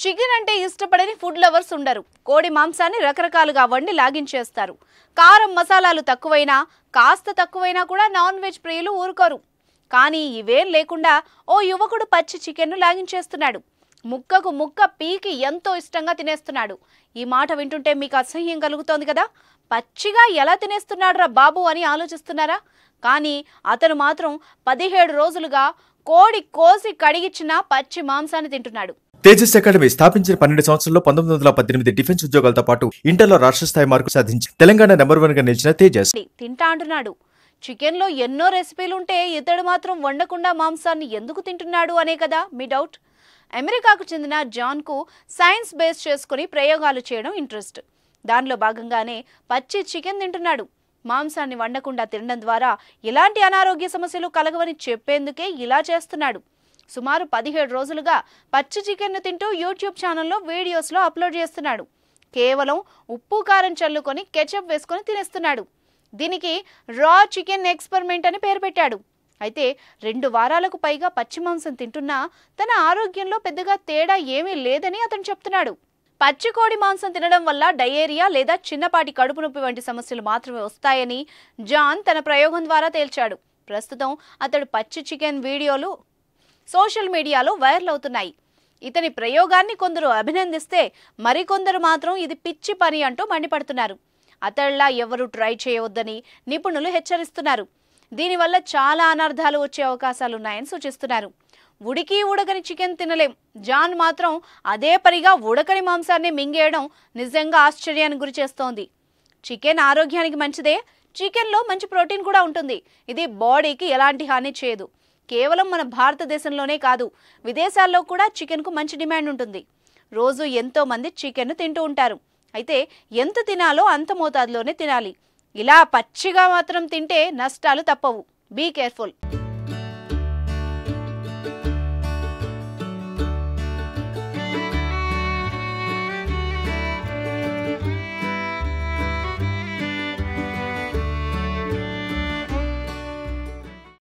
Chicken అంటే ఇష్టపడని food lovers ఉండరు. కోడి మాంసాన్ని రకరకాలుగా వండి లాగించేస్తారు. కారం మసాలాలు తక్కువైనా కాస్త తక్కువైనా కూడా నాన్ వెజ్ ప్రియులు ఊరుకోరు. కానీ ఇవేం లేకుండా ఓ యువకుడు పచ్చి చికెన్ను లాగించేస్తున్నాడు. ముక్కకు ముక్క పీకి ఎంతో ఇష్టంగా తినేస్తున్నాడు. ఈ మాట వింటుంటే మీకు అసహ్యం కలుగుతోంది కదా. పచ్చిగా ఎలా తినేస్తున్నాడు రా బాబు అని ఆలోచిస్తున్నారా? కానీ అతను మాత్రం 17 రోజులుగా కోడి కోసి కడిగిచ్చిన పచ్చి మాంసాన్ని తింటున్నాడు. తేజస్ అకాడమీ స్థాపించిన 12 సంవత్సరాల్లో 1918 డిఫెన్స్ ఉద్యోగాలతో పాటు ఇంటర్లో రాష్ట్ర స్థాయి మార్కు సాధించి తెలంగాణ నెంబర్ 1 గా నిలిచిన తేజస్ తింటా అంటున్నాడు. చికెన్ లో ఎన్నో రెసిపీలుంటే ఇతడు మాత్రం వండకుండా మాంసాన్ని ఎందుకు తింటున్నాడు అనే కదా మీ డౌట్. అమెరికాకు చెందిన జాన్ కు సైన్స్ బేస్ చేసుకుని ప్రయోగాలు చేయడం ఇంట్రెస్ట్. దానిలో భాగంగానే పచ్చి చికెన్ తింటున్నాడు. మాంసాన్ని వండకుండా తినడం ద్వారా ఎలాంటి అనారోగ్య సమస్యలు కలగవని చెప్పేందుకే ఇలా చేస్తున్నాడు. సుమారు 17 రోజులుగా పచ్చి చికెన్ను తింటూ యూట్యూబ్ ఛానల్లో వీడియోస్లో అప్లోడ్ చేస్తున్నాడు. కేవలం ఉప్పు కారం చల్లుకొని కెచప్ వేసుకొని తినేస్తున్నాడు. దీనికి రా చికెన్ ఎక్స్పెరిమెంట్ అని పేరు పెట్టాడు. అయితే 2 వారాలకు పైగా పచ్చి మాంసం తింటున్నా తన ఆరోగ్యంలో పెద్దగా తేడా ఏమీ లేదని అతను చెప్తున్నాడు. పచ్చి కోడి మాంసం తినడం వల్ల డయేరియా లేదా చిన్నపాటి కడుపు నొప్పి వంటి సమస్యలు మాత్రమే వస్తాయని జాన్ తన ప్రయోగం ద్వారా తేల్చాడు. ప్రస్తుతం అతడు పచ్చి చికెన్ వీడియోలు సోషల్ మీడియాలో వైరల్ అవుతున్నాయి. ఇతని ప్రయోగాన్ని కొందరు అభినందిస్తే మరికొందరు మాత్రం ఇది పిచ్చి పని అంటూ మండిపడుతున్నారు. అతడిలా ఎవరూ ట్రై చేయవద్దని నిపుణులు హెచ్చరిస్తున్నారు. దీనివల్ల చాలా అనర్థాలు వచ్చే అవకాశాలున్నాయని సూచిస్తున్నారు. ఉడికి ఉడకని చికెన్ తినలేం. జాన్ మాత్రం అదే పనిగా ఉడకని మాంసాన్ని మింగేయడం నిజంగా ఆశ్చర్యానికి గురి చేస్తోంది. చికెన్ ఆరోగ్యానికి మంచిదే. చికెన్లో మంచి ప్రోటీన్ కూడా ఉంటుంది. ఇది బాడీకి ఎలాంటి హాని చేయదు. కేవలం మన భారతదేశంలోనే కాదు, విదేశాల్లో కూడా చికెన్కు మంచి డిమాండ్ ఉంటుంది. రోజు ఎంతో మంది చికెన్ను తింటూ ఉంటారు. అయితే ఎంత తినాలో అంత మోతాదులోనే తినాలి. ఇలా పచ్చిగా మాత్రం తింటే నష్టాలు తప్పవు. Be careful.